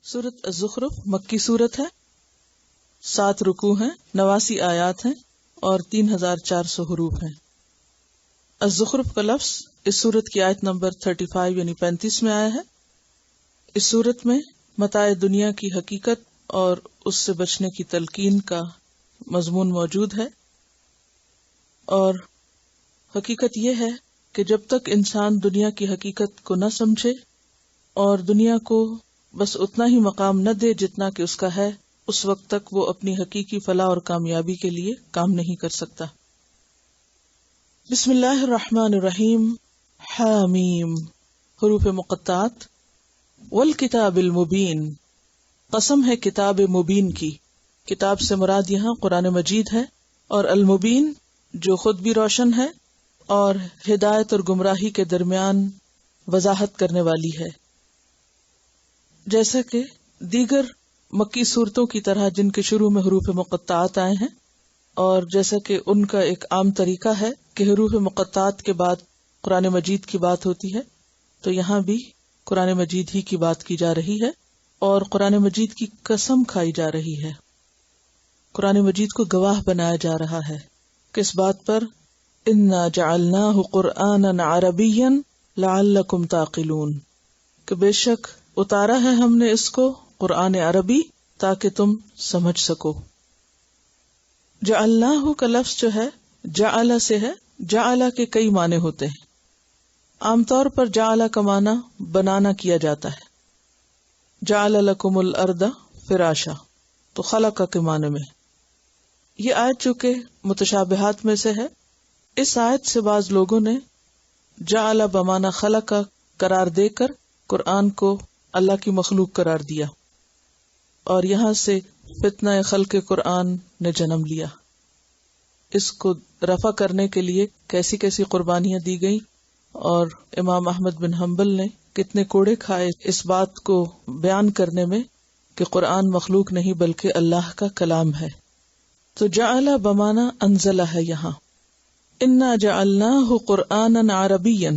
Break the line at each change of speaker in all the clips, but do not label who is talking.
سورۃ الزخرف مکی سورت ہے، 7 رکوع ہیں، 89 آیات ہیں اور 3400 حروف ہیں۔ الزخرف کا لفظ اس سورت کی آیت نمبر 35 یعنی 35 میں آیا ہے۔ اس سورت میں متاع دنیا کی حقیقت اور اس سے بچنے کی تلقین کا مضمون موجود ہے، اور حقیقت یہ ہے کہ جب تک انسان دنیا کی حقیقت کو نہ سمجھے اور دنیا کو بس اتنا ہی مقام نہ دے جتنا کہ اس کا ہے، اس وقت تک وہ اپنی حقیقی فلاح اور کامیابی کے لیے کام نہیں کر سکتا۔ بسم اللہ الرحمن الرحیم، حامیم، حروف مقطعات۔ والکتاب المبین، قسم ہے کتاب مبین کی۔ کتاب سے مراد یہاں قرآن مجید ہے، اور المبین جو خود بھی روشن ہے اور ہدایت اور گمراہی کے درمیان وضاحت کرنے والی ہے۔ جیسے کہ دیگر مکی صورتوں کی طرح جن کے شروع میں حروف مقطعات آئے ہیں، اور جیسا کہ ان کا ایک عام طریقہ ہے کہ حروف مقطعات کے بعد قرآن مجید کی بات ہوتی ہے، تو یہاں بھی قرآن مجید ہی کی بات کی جا رہی ہے اور قرآن مجید کی قسم کھائی جا رہی ہے۔ قرآن مجید کو گواہ بنایا جا رہا ہے کس بات پر؟ انا جعلناہ قرآنا عربیا لعلکم تعقلون، کہ بے شک اتارا ہے ہم نے اس کو قرآن عربی تاکہ تم سمجھ سکو۔ جعلناہ کا لفظ جو ہے جعل سے ہے۔ جعل کے کئی معنی ہوتے ہیں۔ عام طور پر جعل کا معنی بنانا کیا جاتا ہے، جعل لکم الارض فراشا، تو خلق کے معنی میں۔ یہ آیت چونکہ متشابہات میں سے ہے، اس آیت سے بعض لوگوں نے جعل بمعنی خلق کا قرار دے کر قرآن کو اللہ کی مخلوق قرار دیا، اور یہاں سے فتنہ خلق قرآن نے جنم لیا۔ اس کو رفع کرنے کے لیے کیسی کیسی قربانیاں دی گئیں، اور امام احمد بن حنبل نے کتنے کوڑے کھائے اس بات کو بیان کرنے میں کہ قرآن مخلوق نہیں بلکہ اللہ کا کلام ہے۔ تو جعل بمعنی انزلہ ہے یہاں۔ انا جعلناہ قرآنا عربیا،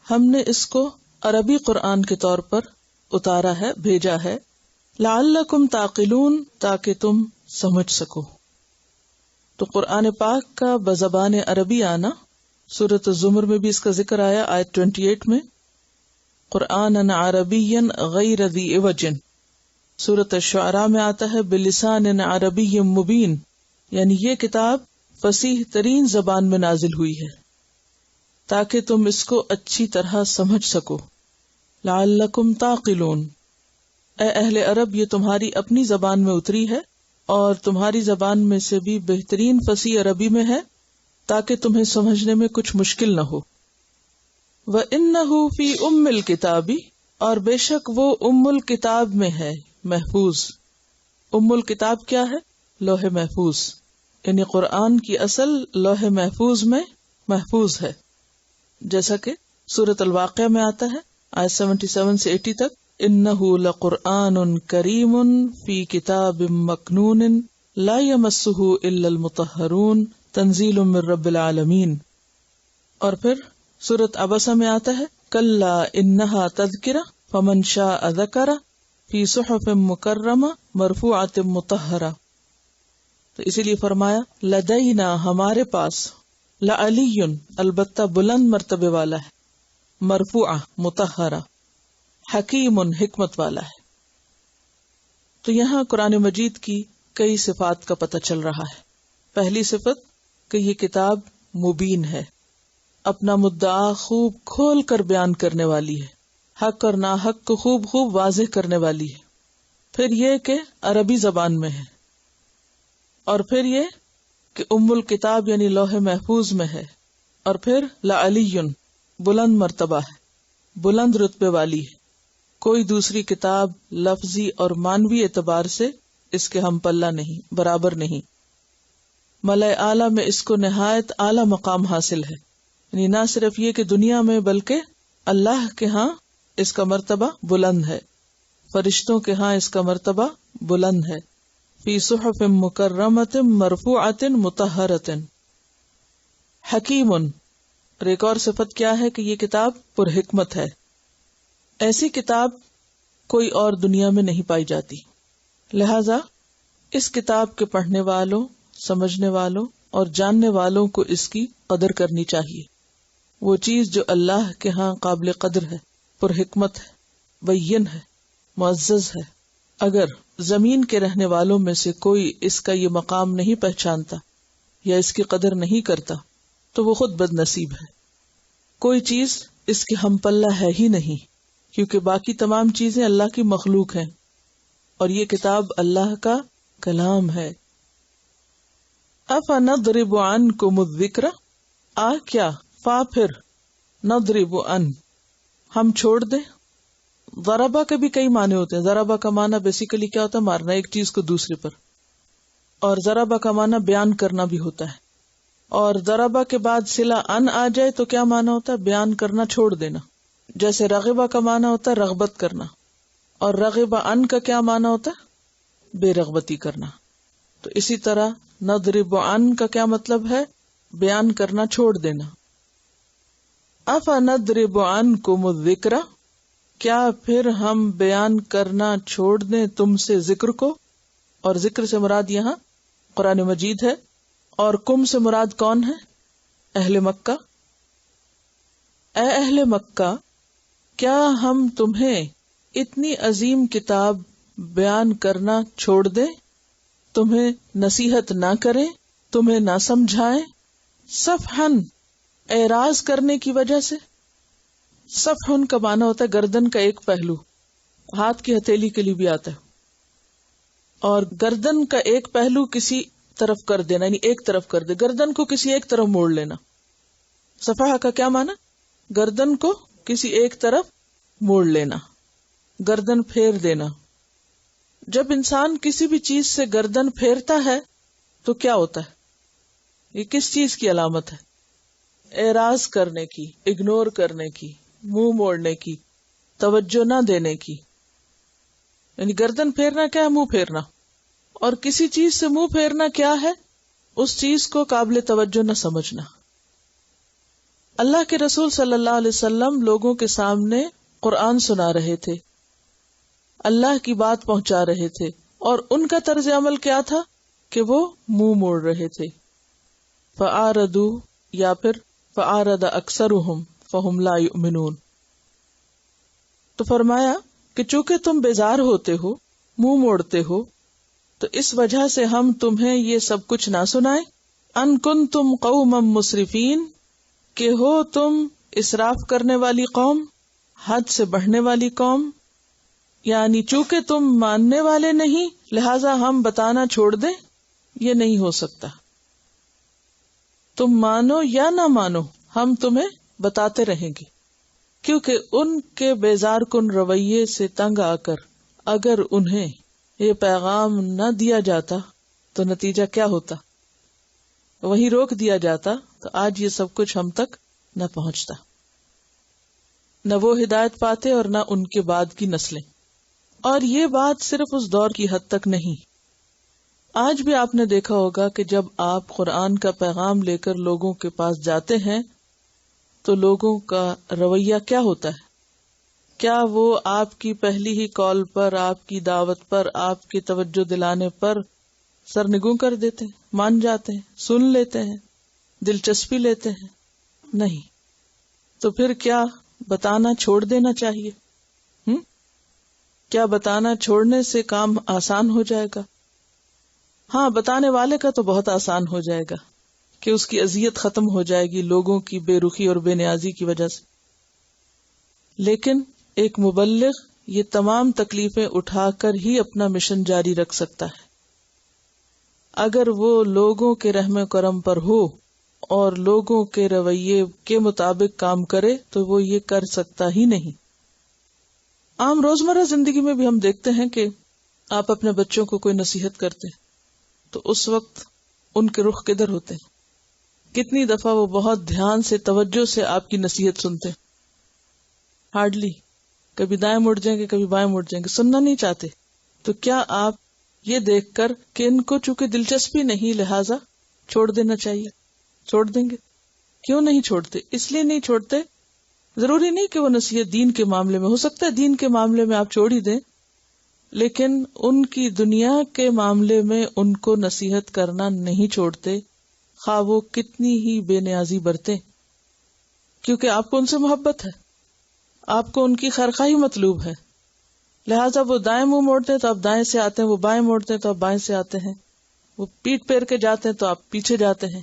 ہم نے اس کو عربی قرآن کے طور پر اتارا ہے، بھیجا ہے، لعلکم تعقلون، تاکہ تم سمجھ سکو۔ تو قرآن پاک کا بزبان عربی آنا، سورۃ الزمر میں بھی اس کا ذکر آیا، آیت 28 میں، قرآنا عربیا غیر ذی عوج۔ سورۃ الشعراء میں آتا ہے بلسان عربی مبین، یعنی یہ کتاب فصیح ترین زبان میں نازل ہوئی ہے تاکہ تم اس کو اچھی طرح سمجھ سکو۔ لعلکم تعقلون، اے اہل عرب یہ تمہاری اپنی زبان میں اتری ہے، اور تمہاری زبان میں سے بھی بہترین فصیح عربی میں ہے تاکہ تمہیں سمجھنے میں کچھ مشکل نہ ہو۔ وَإِنَّهُ فِي أُمِّ الْكِتَابِ، اور بے شک وہ ام الکتاب میں ہے، محفوظ۔ ام الکتاب کیا ہے؟ لوح محفوظ، یعنی قرآن کی اصل لوح محفوظ میں محفوظ ہے، جیسا کہ سورۃ الواقعہ میں آتا ہے، آیت 77 سے 80 تک، انہ لقرآن کریم فی کتاب مکنون لا یمسہ الا المطہرون تنزیل من رب العالمین۔ اور پھر سورۃ عبسہ میں آتا ہے، کلا انہا تذکرہ فمن شاء ذکرہ فی صحف مکرمہ مرفوعۃ مطہرہ۔ تو اسی لیے فرمایا لدینا، ہمارے پاس، لعلی البتہ بلند مرتبے والا ہے، مرفوعہ مطہرہ، حکیم حکمت والا ہے۔ تو یہاں قرآن مجید کی کئی صفات کا پتہ چل رہا ہے۔ پہلی صفت کہ یہ کتاب مبین ہے، اپنا مدعا خوب کھول کر بیان کرنے والی ہے، حق اور ناحق کو خوب خوب واضح کرنے والی ہے۔ پھر یہ کہ عربی زبان میں ہے، اور پھر یہ کہ ام الکتاب یعنی لوح محفوظ میں ہے، اور پھر لعلی بلند مرتبہ ہے، بلند رتبے والی ہے۔ کوئی دوسری کتاب لفظی اور مانوی اعتبار سے اس کے ہم پلہ نہیں، برابر نہیں۔ ملائے اعلیٰ میں اس کو نہایت اعلیٰ مقام حاصل ہے، یعنی نہ صرف یہ کہ دنیا میں بلکہ اللہ کے ہاں اس کا مرتبہ بلند ہے، فرشتوں کے ہاں اس کا مرتبہ بلند ہے۔ فی صحف مکرمۃ مرفوعۃ مطہرۃ۔ حکیم، اور ایک اور صفت کیا ہے کہ یہ کتاب پر حکمت ہے۔ ایسی کتاب کوئی اور دنیا میں نہیں پائی جاتی. لہذا اس کتاب کے پڑھنے والوں، سمجھنے والوں اور جاننے والوں کو اس کی قدر کرنی چاہیے. وہ چیز جو اللہ کے ہاں قابل قدر ہے، پر حکمت ہے، بین ہے، معزز ہے، اگر زمین کے رہنے والوں میں سے کوئی اس کا یہ مقام نہیں پہچانتا یا اس کی قدر نہیں کرتا تو وہ خود بد نصیب ہے. کوئی چیز اس کے ہم پلہ ہے ہی نہیں، کیونکہ باقی تمام چیزیں اللہ کی مخلوق ہیں اور یہ کتاب اللہ کا کلام ہے. افنضرب عنکم الذکر، کیا فا پھر نضرب ان ہم چھوڑ دیں. ضربہ کے بھی کئی معنی ہوتے ہیں. ضربہ کا معنی بیسیکلی کیا ہوتا ہے؟ مارنا، ایک چیز کو دوسرے پر. اور ضربہ کا معنی بیان کرنا بھی ہوتا ہے. اور ضربہ کے بعد صلہ ان آ جائے تو کیا معنی ہوتا ہے؟ بیان کرنا چھوڑ دینا. جیسے رغبہ کا معنی ہوتا ہے رغبت کرنا، اور رغبہ ان کا کیا معنی ہوتا ہے؟ بے رغبتی کرنا. تو اسی طرح نضرب ان کا کیا مطلب ہے؟ بیان کرنا چھوڑ دینا. افنضرب عنکم الذکر، کیا پھر ہم بیان کرنا چھوڑ دیں تم سے ذکر کو. اور ذکر سے مراد یہاں قرآن مجید ہے، اور کم سے مراد کون ہے؟ اہل مکہ. اے اہل مکہ، کیا ہم تمہیں اتنی عظیم کتاب بیان کرنا چھوڑ دیں، تمہیں نصیحت نہ کریں، تمہیں نہ سمجھائیں، صفحن اعراض کرنے کی وجہ سے. صفحن کا معنی ہوتا ہے گردن کا ایک پہلو، ہاتھ کی ہتھیلی کے لیے بھی آتا ہے. اور گردن کا ایک پہلو کسی طرف کر دینا، یعنی ایک طرف کر دے، گردن کو کسی ایک طرف موڑ لینا. صفحہ کا کیا معنی؟ گردن کو کسی ایک طرف موڑ لینا، گردن پھیر دینا. جب انسان کسی بھی چیز سے گردن پھیرتا ہے تو کیا ہوتا ہے؟ یہ کس چیز کی علامت ہے؟ اعراض کرنے کی، اگنور کرنے کی، منہ موڑنے کی، توجہ نہ دینے کی. یعنی گردن پھیرنا کیا ہے؟ منہ پھیرنا. اور کسی چیز سے منہ پھیرنا کیا ہے؟ اس چیز کو قابل توجہ نہ سمجھنا. اللہ کے رسول صلی اللہ علیہ وسلم لوگوں کے سامنے قرآن سنا رہے تھے، اللہ کی بات پہنچا رہے تھے، اور ان کا طرز عمل کیا تھا کہ وہ منہ موڑ رہے تھے. فَأَعْرَضُوا یا پھر فَأَعْرَضَ أَكْثَرُهُمْ فَهُمْ لَا يُؤْمِنُونَ. تو فرمایا کہ چونکہ تم بیزار ہوتے ہو، منہ موڑتے ہو، تو اس وجہ سے ہم تمہیں یہ سب کچھ نہ سنائیں. ان کنتم قوما مسرفین، کہ ہو تم اسراف کرنے والی قوم، حد سے بڑھنے والی قوم. یعنی چونکہ تم ماننے والے نہیں لہذا ہم بتانا چھوڑ دیں، یہ نہیں ہو سکتا. تم مانو یا نہ مانو ہم تمہیں بتاتے رہیں گے، کیونکہ ان کے بیزار کن رویے سے تنگ آ کر اگر انہیں یہ پیغام نہ دیا جاتا تو نتیجہ کیا ہوتا؟ وہیں روک دیا جاتا تو آج یہ سب کچھ ہم تک نہ پہنچتا، نہ وہ ہدایت پاتے اور نہ ان کے بعد کی نسلیں. اور یہ بات صرف اس دور کی حد تک نہیں، آج بھی آپ نے دیکھا ہوگا کہ جب آپ قرآن کا پیغام لے کر لوگوں کے پاس جاتے ہیں تو لوگوں کا رویہ کیا ہوتا ہے؟ کیا وہ آپ کی پہلی ہی کال پر، آپ کی دعوت پر، آپ کی توجہ دلانے پر سرنگوں کر دیتے ہیں، مان جاتے ہیں، سن لیتے ہیں، دلچسپی لیتے ہیں؟ نہیں. تو پھر کیا بتانا چھوڑ دینا چاہیے؟ کیا بتانا چھوڑنے سے کام آسان ہو جائے گا؟ ہاں، بتانے والے کا تو بہت آسان ہو جائے گا کہ اس کی اذیت ختم ہو جائے گی لوگوں کی بے رخی اور بے نیازی کی وجہ سے. لیکن ایک مبلغ یہ تمام تکلیفیں اٹھا کر ہی اپنا مشن جاری رکھ سکتا ہے. اگر وہ لوگوں کے رحم و کرم پر ہو اور لوگوں کے رویے کے مطابق کام کرے تو وہ یہ کر سکتا ہی نہیں. عام روزمرہ زندگی میں بھی ہم دیکھتے ہیں کہ آپ اپنے بچوں کو کوئی نصیحت کرتے ہیں تو اس وقت ان کے رخ کدھر ہوتے ہیں؟ کتنی دفعہ وہ بہت دھیان سے، توجہ سے آپ کی نصیحت سنتے ہیں؟ ہارڈلی. کبھی دائیں مڑ جائیں گے، کبھی بائیں مڑ جائیں گے، سننا نہیں چاہتے. تو کیا آپ یہ دیکھ کر کہ ان کو چونکہ دلچسپی نہیں لہٰذا چھوڑ دینا چاہیے، چھوڑ دیں گے؟ کیوں نہیں چھوڑتے؟ اس لیے نہیں چھوڑتے ضروری نہیں کہ وہ نصیحت دین کے معاملے میں، ہو سکتا ہے دین کے معاملے میں آپ چھوڑ ہی دیں، لیکن ان کی دنیا کے معاملے میں ان کو نصیحت کرنا نہیں چھوڑتے، خواہ وہ کتنی ہی بے نیازی برتیں، کیونکہ آپ کو ان سے محبت ہے، آپ کو ان کی خیرخواہی مطلوب ہے، لہٰذا وہ دائیں منہ موڑتے ہیں تو آپ دائیں سے آتے ہیں، وہ بائیں موڑتے ہیں تو آپ بائیں سے آتے ہیں، وہ پیٹ پھیر کے جاتے ہیں تو آپ پیچھے جاتے ہیں،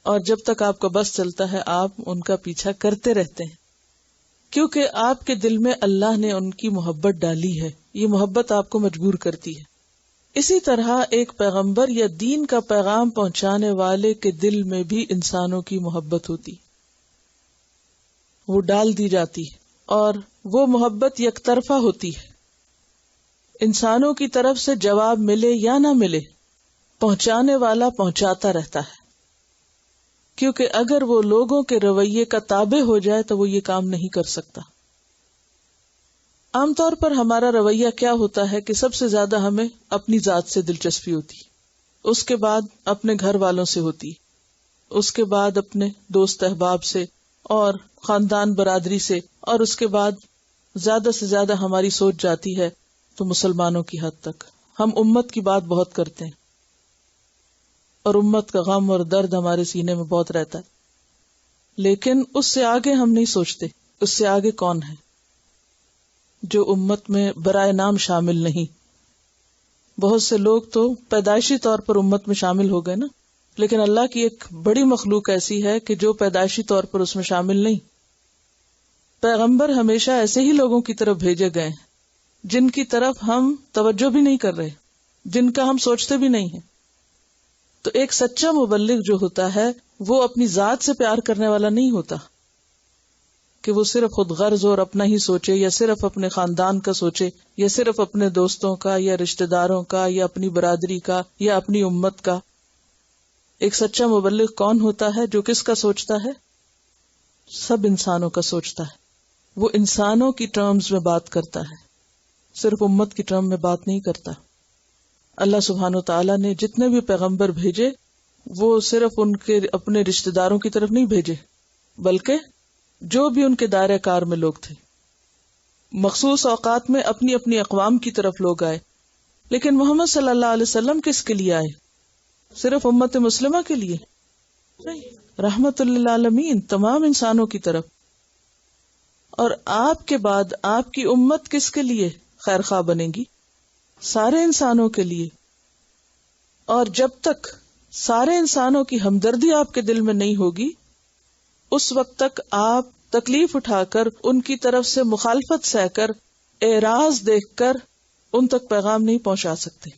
اور جب تک آپ کا بس چلتا ہے آپ ان کا پیچھا کرتے رہتے ہیں، کیونکہ آپ کے دل میں اللہ نے ان کی محبت ڈالی ہے، یہ محبت آپ کو مجبور کرتی ہے۔ اسی طرح ایک پیغمبر یا دین کا پیغام پہنچانے والے کے دل میں بھی انسانوں کی محبت ہوتی، وہ ڈال دی جاتی ہے، اور وہ محبت یک طرفہ ہوتی ہے، انسانوں کی طرف سے جواب ملے یا نہ ملے، پہنچانے والا پہنچاتا رہتا ہے، کیونکہ اگر وہ لوگوں کے رویے کا تابع ہو جائے تو وہ یہ کام نہیں کر سکتا۔ عام طور پر ہمارا رویہ کیا ہوتا ہے کہ سب سے زیادہ ہمیں اپنی ذات سے دلچسپی ہوتی، اس کے بعد اپنے گھر والوں سے ہوتی، اس کے بعد اپنے دوست احباب سے اور خاندان برادری سے، اور اس کے بعد زیادہ سے زیادہ ہماری سوچ جاتی ہے تو مسلمانوں کی حد تک۔ ہم امت کی بات بہت کرتے ہیں اور امت کا غم اور درد ہمارے سینے میں بہت رہتا ہے، لیکن اس سے آگے ہم نہیں سوچتے، اس سے آگے کون ہے جو امت میں برائے نام شامل نہیں۔ بہت سے لوگ تو پیدائشی طور پر امت میں شامل ہو گئے نا، لیکن اللہ کی ایک بڑی مخلوق ایسی ہے کہ جو پیدائشی طور پر اس میں شامل نہیں۔ پیغمبر ہمیشہ ایسے ہی لوگوں کی طرف بھیجے گئے ہیں جن کی طرف ہم توجہ بھی نہیں کر رہے، جن کا ہم سوچتے بھی نہیں ہیں۔ تو ایک سچا مبلغ جو ہوتا ہے وہ اپنی ذات سے پیار کرنے والا نہیں ہوتا کہ وہ صرف خود غرض اور اپنا ہی سوچے، یا صرف اپنے خاندان کا سوچے، یا صرف اپنے دوستوں کا، یا رشتہ داروں کا، یا اپنی برادری کا، یا اپنی امت کا۔ ایک سچا مبلغ کون ہوتا ہے؟ جو کس کا سوچتا ہے؟ سب انسانوں کا سوچتا ہے، وہ انسانوں کی ٹرمز میں بات کرتا ہے، صرف امت کی ٹرم میں بات نہیں کرتا۔ اللہ سبحانہ و تعالیٰ نے جتنے بھی پیغمبر بھیجے وہ صرف ان کے اپنے رشتہ داروں کی طرف نہیں بھیجے، بلکہ جو بھی ان کے دائرہ کار میں لوگ تھے۔ مخصوص اوقات میں اپنی اپنی اقوام کی طرف لوگ آئے، لیکن محمد صلی اللہ علیہ وسلم کس کے لیے آئے؟ صرف امت مسلمہ کے لیے نہیں، رحمت للعالمین، تمام انسانوں کی طرف۔ اور آپ کے بعد آپ کی امت کس کے لیے خیر خواہ بنے گی؟ سارے انسانوں کے لیے۔ اور جب تک سارے انسانوں کی ہمدردی آپ کے دل میں نہیں ہوگی، اس وقت تک آپ تکلیف اٹھا کر، ان کی طرف سے مخالفت سہ کر، اعراض دیکھ کر ان تک پیغام نہیں پہنچا سکتے۔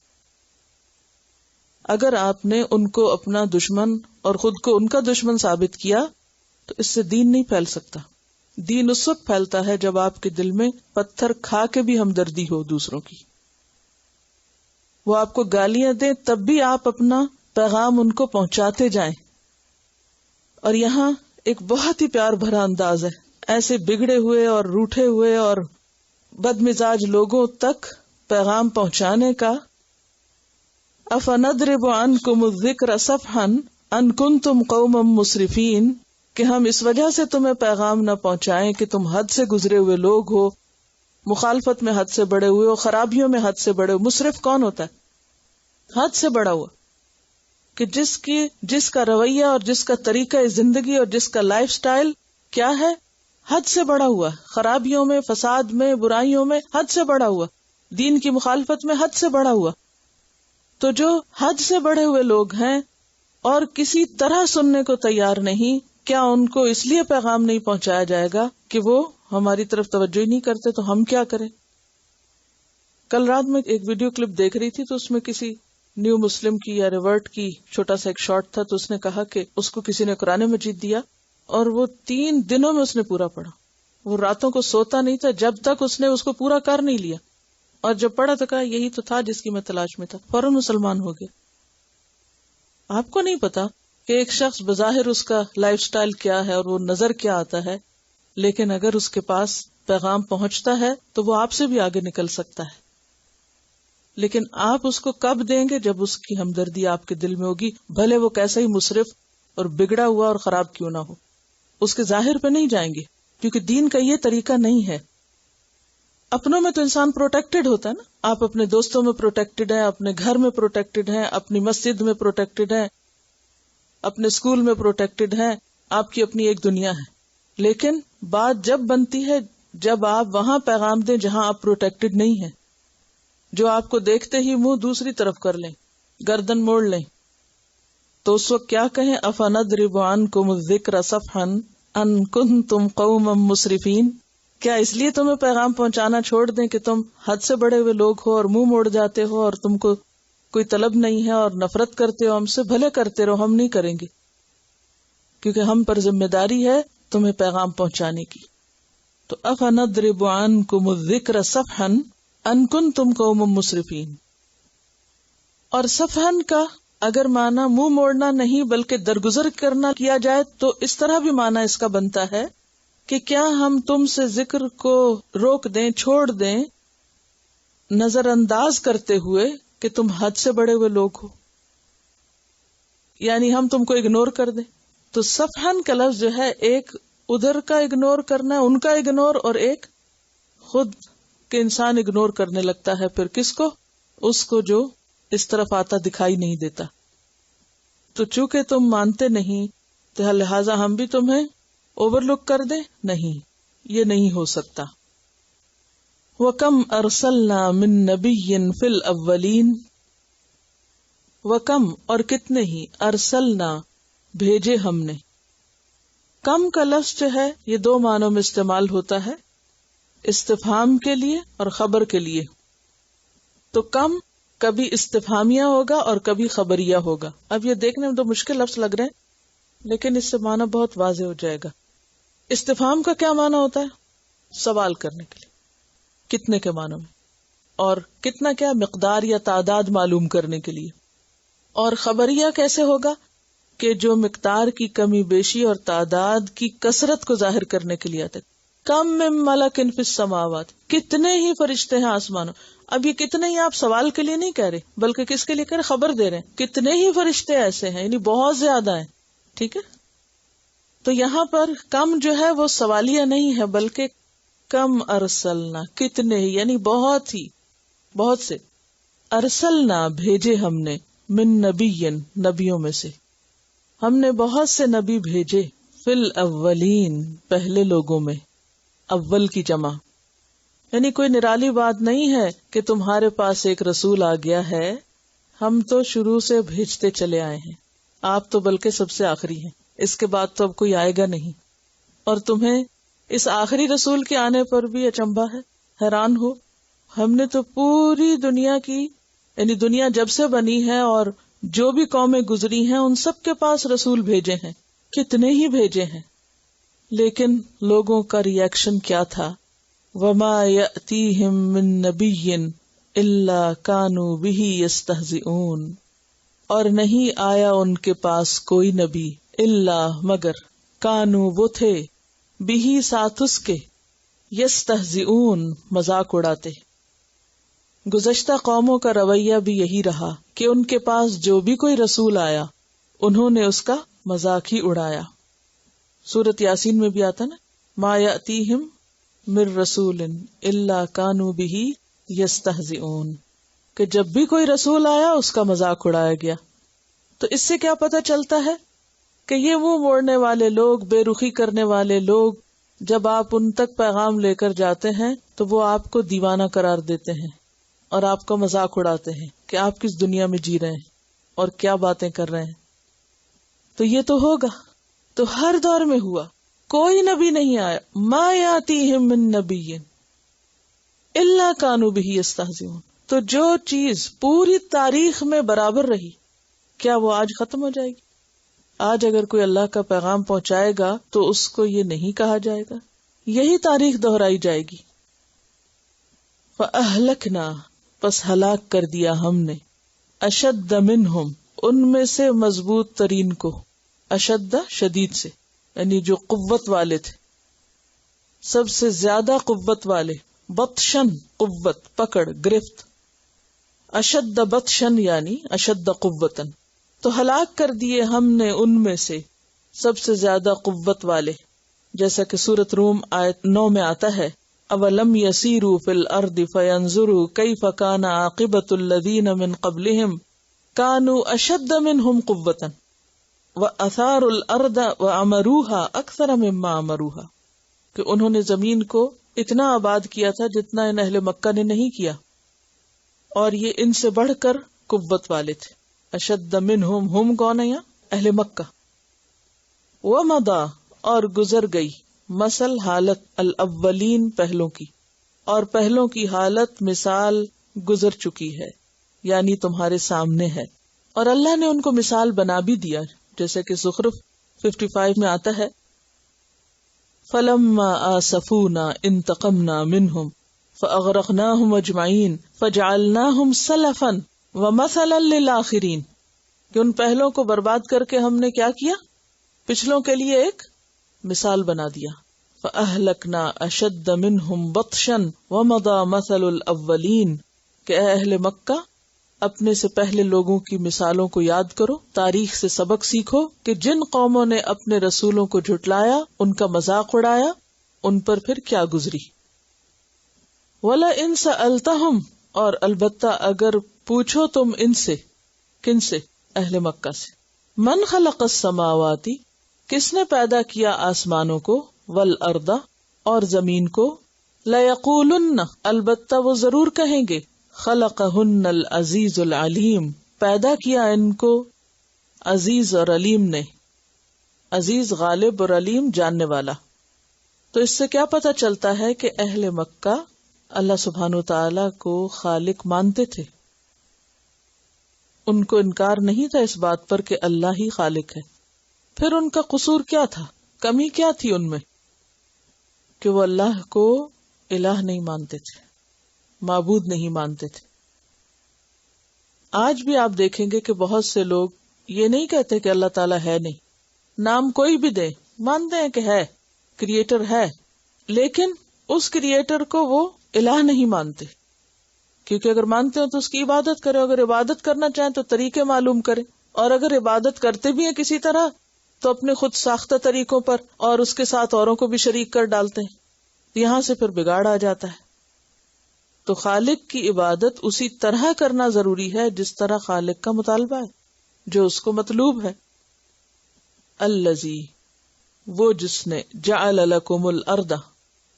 اگر آپ نے ان کو اپنا دشمن اور خود کو ان کا دشمن ثابت کیا تو اس سے دین نہیں پھیل سکتا۔ دین اس وقت پھیلتا ہے جب آپ کے دل میں پتھر کھا کے بھی ہمدردی ہو دوسروں کی۔ وہ آپ کو گالیاں دیں تب بھی آپ اپنا پیغام ان کو پہنچاتے جائیں۔ اور یہاں ایک بہت ہی پیار بھرا انداز ہے، ایسے بگڑے ہوئے اور روٹھے ہوئے اور بد مزاج لوگوں تک پیغام پہنچانے کا۔ أَفَنَضْرِبُ عَنْكُمُ الذِّكْرَ صَفْحًا أَن كُنتُمْ قَوْمًا مُسْرِفِينَ، کہ ہم اس وجہ سے تمہیں پیغام نہ پہنچائیں کہ تم حد سے گزرے ہوئے لوگ ہو، مخالفت میں حد سے بڑے ہوئے ہو، خرابیوں میں حد سے بڑے ہو۔ مصرف کون ہوتا ہے؟ حد سے بڑا ہوا، کہ جس کا رویہ اور جس کا طریقہ زندگی اور جس کا لائف سٹائل کیا ہے، حد سے بڑا ہوا، خرابیوں میں، فساد میں، برائیوں میں حد سے بڑا ہوا، دین کی مخالفت میں حد سے بڑا ہوا۔ تو جو حد سے بڑے ہوئے لوگ ہیں اور کسی طرح سننے کو تیار نہیں، کیا ان کو اس لیے پیغام نہیں پہنچایا جائے گا کہ وہ ہماری طرف توجہ ہی نہیں کرتے؟ تو ہم کیا کریں؟ کل رات میں ایک ویڈیو کلپ دیکھ رہی تھی، تو اس میں کسی نیو مسلم کی یا ریورٹ کی چھوٹا سا ایک شارٹ تھا، تو اس نے کہا کہ اس کو کسی نے قرآن مجید دیا اور وہ 3 دنوں میں اس نے پورا پڑھا۔ وہ راتوں کو سوتا نہیں تھا جب تک اس نے اس کو پورا کر نہیں لیا، اور جب پڑھا تو کہا یہی تو تھا جس کی میں تلاش میں تھا، فوراً مسلمان ہو گیا۔ آپ کو نہیں پتا کہ ایک شخص بظاہر اس کا لائف سٹائل کیا ہے اور وہ نظر کیا آتا ہے، لیکن اگر اس کے پاس پیغام پہنچتا ہے تو وہ آپ سے بھی آگے نکل سکتا ہے۔ لیکن آپ اس کو کب دیں گے؟ جب اس کی ہمدردی آپ کے دل میں ہوگی، بھلے وہ کیسا ہی مصرف اور بگڑا ہوا اور خراب کیوں نہ ہو۔ اس کے ظاہر پہ نہیں جائیں گے، کیونکہ دین کا یہ طریقہ نہیں ہے. اپنوں میں تو انسان پروٹیکٹڈ ہوتا ہے نا. آپ اپنے دوستوں میں پروٹیکٹڈ ہیں, اپنے گھر میں پروٹیکٹڈ ہیں, اپنی مسجد میں پروٹیکٹڈ ہیں, اپنے اسکول میں پروٹیکٹڈ ہیں, آپ کی اپنی ایک دنیا ہے. لیکن بات جب بنتی ہے جب آپ وہاں پیغام دیں جہاں آپ پروٹیکٹڈ نہیں ہیں, جو آپ کو دیکھتے ہی منہ دوسری طرف کر لیں, گردن موڑ لیں, تو اس وقت کیا کہیں؟ افنضرب عنکم الذکر صفحا ان کنتم قوما مسرفین. کیا اس لیے تمہیں پیغام پہنچانا چھوڑ دیں کہ تم حد سے بڑے ہوئے لوگ ہو اور منہ موڑ جاتے ہو اور تم کو کوئی طلب نہیں ہے اور نفرت کرتے ہو ہم سے؟ بھلے کرتے رہو, ہم نہیں کریں گے, کیونکہ ہم پر ذمہ داری ہے تمہیں پیغام پہنچانے کی. تو افنضرب عنکم الذکر صفحا ان کنتم قوما مسرفین. اور صفحن کا اگر معنی منہ موڑنا نہیں بلکہ درگزر کرنا کیا جائے تو اس طرح بھی معنی اس کا بنتا ہے کہ کیا ہم تم سے ذکر کو روک دیں, چھوڑ دیں, نظر انداز کرتے ہوئے کہ تم حد سے بڑے ہوئے لوگ ہو, یعنی ہم تم کو اگنور کر دیں. تو صفحن کا لفظ جو ہے ایک ادھر کا اگنور کرنا, ان کا اگنور, اور ایک خود کے انسان اگنور کرنے لگتا ہے. پھر کس کو؟ اس کو جو اس طرف آتا دکھائی نہیں دیتا. تو چونکہ تم مانتے نہیں تو لہٰذا ہم بھی تمہیں اوور لک کر دیں؟ نہیں, یہ نہیں ہو سکتا. وَكَمْ أَرْسَلْنَا مِن نَبِيٍّ فِي الْأَوَّلِينَ. وَكَمْ اور کتنے ہی, أَرْسَلْنَا بھیجے ہم نے. کم کا لفظ جو ہے یہ دو معنوں میں استعمال ہوتا ہے, استفہام کے لیے اور خبر کے لیے. تو کم کبھی استفہامیہ ہوگا اور کبھی خبریہ ہوگا. اب یہ دیکھنے میں تو مشکل لفظ لگ رہے ہیں لیکن اس سے معنی بہت واضح ہو جائے گا. استفہام کا کیا معنی ہوتا ہے؟ سوال کرنے کے لیے, کتنے کے معنی میں, اور کتنا کیا مقدار یا تعداد معلوم کرنے کے لیے. اور خبریہ کیسے ہوگا؟ کہ جو مقدار کی کمی بیشی اور تعداد کی کثرت کو ظاہر کرنے کے لیے آتا ہے. کم من ملک فی السماوات, کتنے ہی فرشتے ہیں آسمانوں. اب یہ کتنے ہی آپ سوال کے لیے نہیں کہہ رہے بلکہ کس کے لیے کہہ رہے؟ خبر دے رہے ہیں. کتنے ہی فرشتے ایسے ہیں, یعنی بہت زیادہ ہیں. ٹھیک ہے, تو یہاں پر کم جو ہے وہ سوالیہ نہیں ہے بلکہ کم ارسلنا, کتنے ہی, یعنی بہت ہی, بہت سے. ارسلنا بھیجے ہم نے, من نبیٍ نبیوں میں سے, ہم نے بہت سے نبی بھیجے, فی الاولین پہلے لوگوں میں, اول کی جمع. یعنی کوئی نرالی بات نہیں ہے کہ تمہارے پاس ایک رسول آ گیا ہے, ہم تو شروع سے بھیجتے چلے آئے ہیں, آپ تو بلکہ سب سے آخری ہیں, اس کے بعد تو اب کوئی آئے گا نہیں. اور تمہیں اس آخری رسول کے آنے پر بھی اچنبھا ہے, حیران ہو. ہم نے تو پوری دنیا کی, یعنی دنیا جب سے بنی ہے اور جو بھی قومیں گزری ہیں ان سب کے پاس رسول بھیجے ہیں, کتنے ہی بھیجے ہیں, لیکن لوگوں کا ری ایکشن کیا تھا؟ وَمَا يَأْتِيهِم مِّن نَبِيٍّ إِلَّا كَانُوا بِهِ يَسْتَهْزِئُونَ. اور نہیں آیا ان کے پاس کوئی نبی, الا مگر, کانو وہ تھے, بِهِ ساتھ اس کے, یستہزئون مذاق اڑاتے. گزشتہ قوموں کا رویہ بھی یہی رہا کہ ان کے پاس جو بھی کوئی رسول آیا انہوں نے اس کا مذاق ہی اڑایا. سورۃ یاسین میں بھی آتا نا, ما یأتیہم من رسول الا کانوا بہ یستہزئون, کہ جب بھی کوئی رسول آیا اس کا مذاق اڑایا گیا. تو اس سے کیا پتہ چلتا ہے کہ یہ منہ موڑنے والے لوگ, بے رخی کرنے والے لوگ, جب آپ ان تک پیغام لے کر جاتے ہیں تو وہ آپ کو دیوانہ قرار دیتے ہیں اور آپ کا مذاق اڑاتے ہیں کہ آپ کس دنیا میں جی رہے ہیں اور کیا باتیں کر رہے ہیں. تو یہ تو ہوگا, تو ہر دور میں ہوا, کوئی نبی نہیں آیا, ما یاتیہم من نبی الا کانوا بہ یستہزئون. تو جو چیز پوری تاریخ میں برابر رہی, کیا وہ آج ختم ہو جائے گی؟ آج اگر کوئی اللہ کا پیغام پہنچائے گا تو اس کو یہ نہیں کہا جائے گا, یہی تاریخ دہرائی جائے گی. فَأَهْلَكْنَا پس ہلاک کر دیا ہم نے, اشد منہم ان میں سے مضبوط ترین کو, اشد شدید سے, یعنی جو قوت والے تھے, سب سے زیادہ قوت والے, بطشن قوت, پکڑ, گرفت, اشد بطشن یعنی اشد قوتن. تو ہلاک کر دیے ہم نے ان میں سے سب سے زیادہ قوت والے, جیسا کہ سورۃ روم آیت 9 میں آتا ہے، اولم یسیروا فی الارض فینظروا کیف کان عاقبۃ الذین من قبلہم کانوا اشد منہم قوۃ واثاروا الارض وعمروها اکثر مما عمروها، کہ انہوں نے زمین کو اتنا آباد کیا تھا جتنا ان اہل مکہ نے نہیں کیا، اور یہ ان سے بڑھ کر قوت والے تھے۔ اشد منہم، ہم کون ہے یہاں؟ اہل مکہ۔ ومضا، اور گزر گئی، مثل حالت، الاولین پہلوں کی، اور پہلوں کی حالت مثال گزر چکی ہے، یعنی تمہارے سامنے ہے، اور اللہ نے ان کو مثال بنا بھی دیا، جیسے کہ زخرف 55 میں آتا ہے، فَلَمَّا آسَفُونَا انتقمنا منہم فَأَغْرَقْنَاهُمْ أَجْمَعِينَ فَجَعَلْنَاهُمْ سَلَفًا وَمَثَلًا لِلْآخِرِينَ، کہ ان پہلوں کو برباد کر کے ہم نے کیا کیا؟ پچھلوں کے لیے ایک مثال بنا دیا۔ فَأَهْلَكْنَا أَشَدَّ مِنْهُمْ بَطْشًا وَمَضَى مَثَلُ الْأَوَّلِينَ، کہ اے اہل مکہ، اپنے سے پہلے لوگوں کی مثالوں کو یاد کرو، تاریخ سے سبق سیکھو کہ جن قوموں نے اپنے رسولوں کو جھٹلایا، ان کا مذاق اڑایا، ان پر پھر کیا گزری۔ وَلَئِن سَأَلْتَهُمْ، اور البتہ اگر پوچھو تم ان سے، کن سے؟ اہل مکہ سے، من خلق السماوات، کس نے پیدا کیا آسمانوں کو، والارض، اور زمین کو، لَيَقُولُنَّ، البتہ وہ ضرور کہیں گے، خلقہن العزیز العلیم، پیدا کیا ان کو عزیز اور علیم نے، عزیز غالب اور علیم جاننے والا۔ تو اس سے کیا پتہ چلتا ہے کہ اہل مکہ اللہ سبحانہ وتعالی کو خالق مانتے تھے، ان کو انکار نہیں تھا اس بات پر کہ اللہ ہی خالق ہے۔ پھر ان کا قصور کیا تھا، کمی کیا تھی ان میں؟ کہ وہ اللہ کو الہ نہیں مانتے تھے، معبود نہیں مانتے تھے۔ آج بھی آپ دیکھیں گے کہ بہت سے لوگ یہ نہیں کہتے کہ اللہ تعالیٰ ہے نہیں، نام کوئی بھی دے، مانتے ہیں کہ ہے، کریٹر ہے، لیکن اس کریٹر کو وہ الہ نہیں مانتے، کیونکہ اگر مانتے ہو تو اس کی عبادت کرے، اگر عبادت کرنا چاہیں تو طریقے معلوم کرے، اور اگر عبادت کرتے بھی ہیں کسی طرح تو اپنے خود ساختہ طریقوں پر، اور اس کے ساتھ اوروں کو بھی شریک کر ڈالتے ہیں، یہاں سے پھر بگاڑ آ جاتا ہے۔ تو خالق کی عبادت اسی طرح کرنا ضروری ہے جس طرح خالق کا مطالبہ ہے، جو اس کو مطلوب ہے۔ الذی، وہ جس نے، جعل لکم الارض،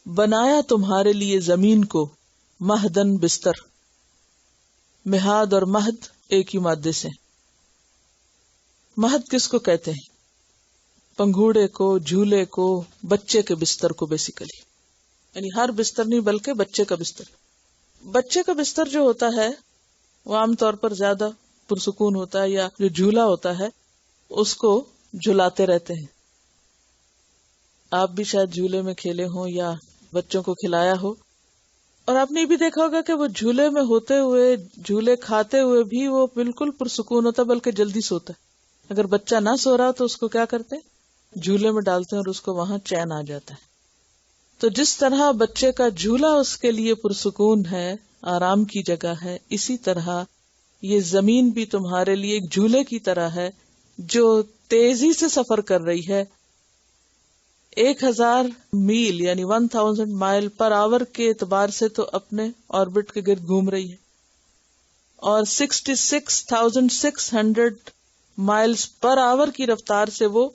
بنایا تمہارے لیے زمین کو، مہدن، بستر، مہاد اور مہد ایک ہی مادے سے۔ مہد کس کو کہتے ہیں؟ پنگھوڑے کو، جھولے کو، بچے کے بستر کو بیسیکلی، یعنی ہر بستر نہیں بلکہ بچے کا بستر۔ بچے کا بستر جو ہوتا ہے وہ عام طور پر زیادہ پرسکون ہوتا ہے، یا جو جھولا ہوتا ہے اس کو جھلاتے رہتے ہیں۔ آپ بھی شاید جھولے میں کھیلے ہوں یا بچوں کو کھلایا ہو، اور آپ نے یہ بھی دیکھا ہوگا کہ وہ جھولے میں ہوتے ہوئے، جھولے کھاتے ہوئے بھی وہ بالکل پرسکون ہوتا ہے، بلکہ جلدی سوتا ہے۔ اگر بچہ نہ سو رہا تو اس کو کیا کرتے ہیں؟ جھولے میں ڈالتے ہیں اور اس کو وہاں چین آ جاتا ہے۔ تو جس طرح بچے کا جھولا اس کے لیے پرسکون ہے، آرام کی جگہ ہے، اسی طرح یہ زمین بھی تمہارے لیے ایک جھولے کی طرح ہے جو تیزی سے سفر کر رہی ہے، 1000 میل یعنی 1000 مائل پر آور کے اعتبار سے تو اپنے آربٹ کے گرد گھوم رہی ہے، اور 66,600 مائلز پر آور کی رفتار سے وہ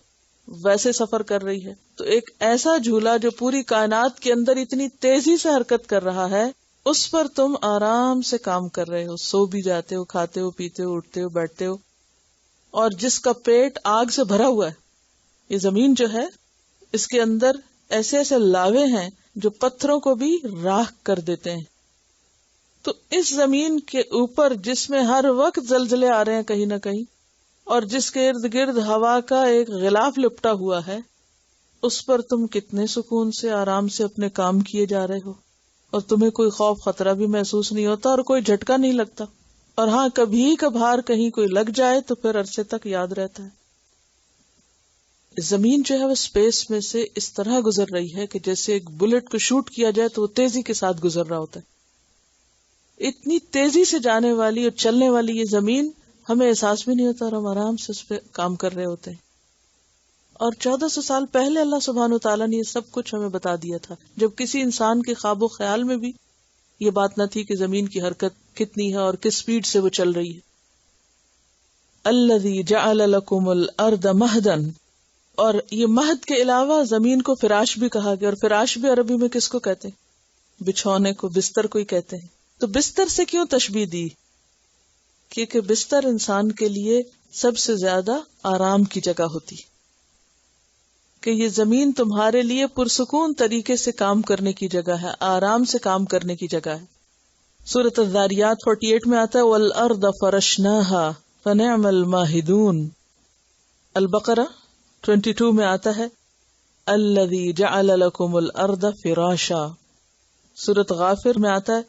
ویسے سفر کر رہی ہے۔ تو ایک ایسا جھولا جو پوری کائنات کے اندر اتنی تیزی سے حرکت کر رہا ہے، اس پر تم آرام سے کام کر رہے ہو، سو بھی جاتے ہو، کھاتے ہو، پیتے ہو، اٹھتے ہو، بیٹھتے ہو، اور جس کا پیٹ آگ سے بھرا ہوا ہے۔ یہ زمین جو ہے اس کے اندر ایسے ایسے لاوے ہیں جو پتھروں کو بھی راکھ کر دیتے ہیں۔ تو اس زمین کے اوپر جس میں ہر وقت زلزلے آ رہے ہیں کہیں نہ کہیں، اور جس کے ارد گرد ہوا کا ایک غلاف لپٹا ہوا ہے، اس پر تم کتنے سکون سے، آرام سے اپنے کام کیے جا رہے ہو، اور تمہیں کوئی خوف خطرہ بھی محسوس نہیں ہوتا اور کوئی جھٹکا نہیں لگتا۔ اور ہاں کبھی کبھار کہیں کوئی لگ جائے تو پھر عرصے تک یاد رہتا ہے۔ زمین جو ہے وہ اسپیس میں سے اس طرح گزر رہی ہے کہ جیسے ایک بلٹ کو شوٹ کیا جائے تو وہ تیزی کے ساتھ گزر رہا ہوتا ہے۔ اتنی تیزی سے جانے والی اور چلنے والی یہ زمین، ہمیں احساس بھی نہیں ہوتا اور ہم آرام سے اس پہ کام کر رہے ہوتے ہیں۔ اور 1400 سال پہلے اللہ سبحانہ وتعالیٰ نے یہ سب کچھ ہمیں بتا دیا تھا، جب کسی انسان کے خواب و خیال میں بھی یہ بات نہ تھی کہ زمین کی حرکت کتنی ہے اور کس سپیڈ سے وہ چل رہی ہے. الذی جعل لکم الارض مہدا، اور یہ مہد کے علاوہ زمین کو فراش بھی کہا گیا، اور فراش بھی عربی میں کس کو کہتے ہیں؟ بچھونے کو، بستر کو ہی کہتے ہیں. تو بستر سے کیوں تشبیہ دی؟ کیونکہ بستر انسان کے لیے سب سے زیادہ آرام کی جگہ ہوتی، کہ یہ زمین تمہارے لیے پرسکون طریقے سے کام کرنے کی جگہ ہے، آرام سے کام کرنے کی جگہ ہے. سورۃ الذاریات 48 میں آتا ہے وَالْأَرْضَ فَرَشْنَاهَا فَنِعْمَ الْمَاهِدُونَ. البقرہ 22 میں آتا ہے الَّذِي جَعَلَ لَكُمُ الْأَرْضَ فِرَاشًا. سورۃ غافر میں آتا ہے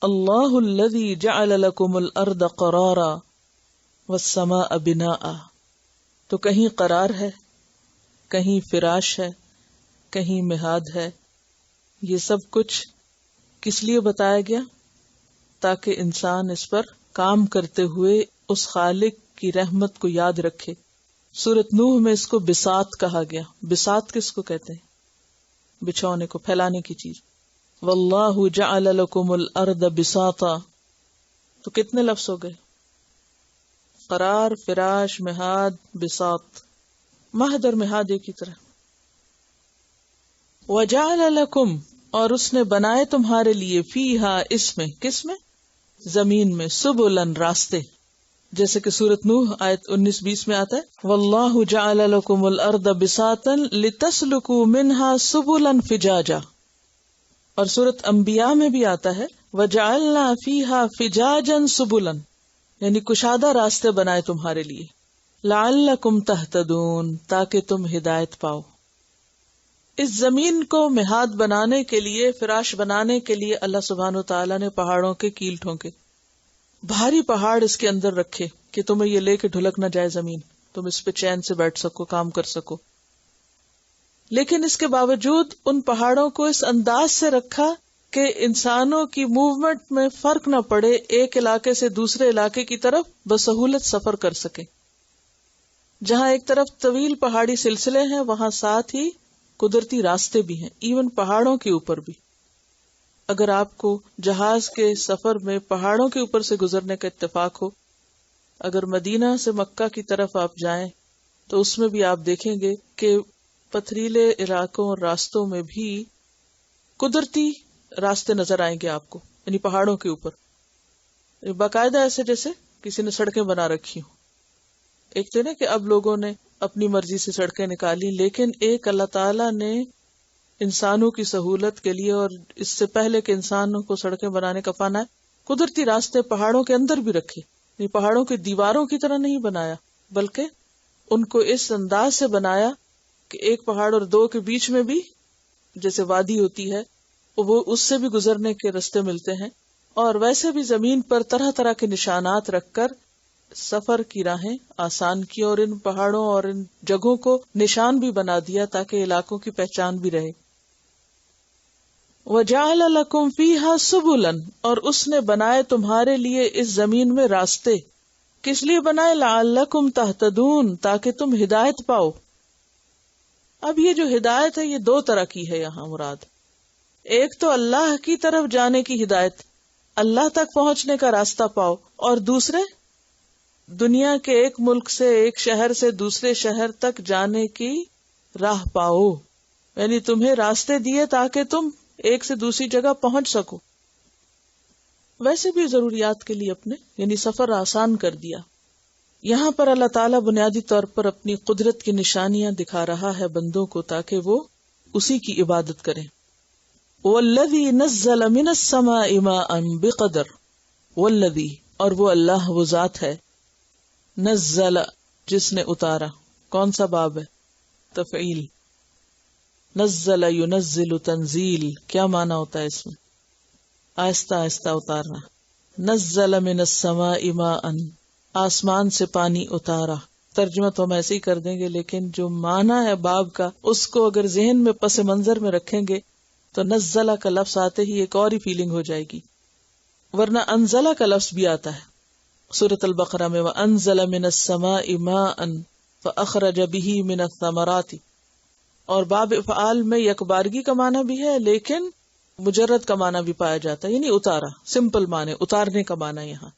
اللہ الذی جعل لکم الارض قرارا والسماء بناء. تو کہیں قرار ہے، کہیں فراش ہے، کہیں مہاد ہے. یہ سب کچھ کس لیے بتایا گیا؟ تاکہ انسان اس پر کام کرتے ہوئے اس خالق کی رحمت کو یاد رکھے. سورۃ نوح میں اس کو بساط کہا گیا. بساط کس کو کہتے ہیں؟ بچھونے کو، پھیلانے کی چیز. واللہ جعل لکم الارض بساطا. تو کتنے لفظ ہو گئے؟ قرار، فراش، مہاد، بساط. مہد اور مہاد ایک ہی طرح. وجعل لکم، اور اس نے بنائے تمہارے لیے، فیہا، اس میں، کس میں؟ زمین میں، سبلن، راستے. جیسے کہ سورۃ نوح آیت 19-20 میں آتا ہے واللہ جعل لکم الارض بساطا لتسلکوا منہا سبلا فجاجا. اور سورۃ انبیاء میں بھی آتا ہے وجعلنا فیہا فجاجا سبلا، یعنی کشادہ راستے بنائے تمہارے لیے. لعلکم تہتدون، تاکہ تم ہدایت پاؤ. اس زمین کو مہاد بنانے کے لیے، فراش بنانے کے لیے اللہ سبحانہ وتعالیٰ نے پہاڑوں کے کیل ٹھونکے، بھاری پہاڑ اس کے اندر رکھے کہ تمہیں یہ لے کے ڈھلک نہ جائے زمین، تم اس پہ چین سے بیٹھ سکو، کام کر سکو. لیکن اس کے باوجود ان پہاڑوں کو اس انداز سے رکھا کہ انسانوں کی موومنٹ میں فرق نہ پڑے، ایک علاقے سے دوسرے علاقے کی طرف بسہولت سفر کر سکے. جہاں ایک طرف طویل پہاڑی سلسلے ہیں، وہاں ساتھ ہی قدرتی راستے بھی ہیں، ایون پہاڑوں کے اوپر بھی. اگر آپ کو جہاز کے سفر میں پہاڑوں کے اوپر سے گزرنے کا اتفاق ہو، اگر مدینہ سے مکہ کی طرف آپ جائیں تو اس میں بھی آپ دیکھیں گے کہ پتھریلے علاقوں اور راستوں میں بھی قدرتی راستے نظر آئیں گے آپ کو، یعنی پہاڑوں کے اوپر باقاعدہ ایسے جیسے کسی نے سڑکیں بنا رکھی ہوں. ایک تو نا کہ اب لوگوں نے اپنی مرضی سے سڑکیں نکالی، لیکن ایک اللہ تعالیٰ نے انسانوں کی سہولت کے لیے، اور اس سے پہلے کہ انسانوں کو سڑکیں بنانے کا فن ہے، قدرتی راستے پہاڑوں کے اندر بھی رکھے. یعنی پہاڑوں کی دیواروں کی طرح نہیں بنایا، بلکہ ان کو اس انداز سے بنایا کہ ایک پہاڑ اور دو کے بیچ میں بھی جیسے وادی ہوتی ہے، وہ اس سے بھی گزرنے کے راستے ملتے ہیں. اور ویسے بھی زمین پر طرح طرح کے نشانات رکھ کر سفر کی راہیں آسان کی، اور ان پہاڑوں اور ان جگہوں کو نشان بھی بنا دیا تاکہ علاقوں کی پہچان بھی رہے. وَجَعَلَ لَكُمْ فِيهَا سُبُلًا، اور اس نے بنائے تمہارے لیے اس زمین میں راستے. کس لیے بنائے؟ لَعَلَّكُمْ تَهْتَدُونَ، تاکہ تم ہدایت پاؤ. اب یہ جو ہدایت ہے یہ دو طرح کی ہے یہاں مراد. ایک تو اللہ کی طرف جانے کی ہدایت، اللہ تک پہنچنے کا راستہ پاؤ، اور دوسرے دنیا کے ایک ملک سے، ایک شہر سے دوسرے شہر تک جانے کی راہ پاؤ. یعنی تمہیں راستے دیے تاکہ تم ایک سے دوسری جگہ پہنچ سکو. ویسے بھی ضروریات کے لیے اپنے یعنی سفر آسان کر دیا. یہاں پر اللہ تعالیٰ بنیادی طور پر اپنی قدرت کی نشانیاں دکھا رہا ہے بندوں کو تاکہ وہ اسی کی عبادت کریں. وَالَّذِي نَزَّلَ مِنَ السَّمَاءِ مَاءً بِقَدَرٍ، وَالَّذِي، اور وہ اللہ، وہ ذات ہے، نزل، جس نے اتارا. کون سا باب ہے؟ تفعیل. نزل ينزل تنزیل، کیا معنی ہوتا ہے اس میں؟ آہستہ آہستہ اتارنا. نزل من السماء ماء، آسمان سے پانی اتارا. ترجمہ تو ہم ایسے ہی کر دیں گے، لیکن جو معنی ہے باب کا اس کو اگر ذہن میں پس منظر میں رکھیں گے تو نزلہ کا لفظ آتے ہی ایک اور ہی فیلنگ ہو جائے گی. ورنہ انزلہ کا لفظ بھی آتا ہے سورۃ البقرہ میں، وَأَنزَلَ مِنَ السَّمَاءِ مَاءً، فأخرج به من الثمرات، اور باب افعال میں یکبارگی کا معنی بھی ہے لیکن مجرد کا معنی بھی پایا جاتا ہے، یعنی اتارا، سمپل معنی اتارنے کا معنی یہاں.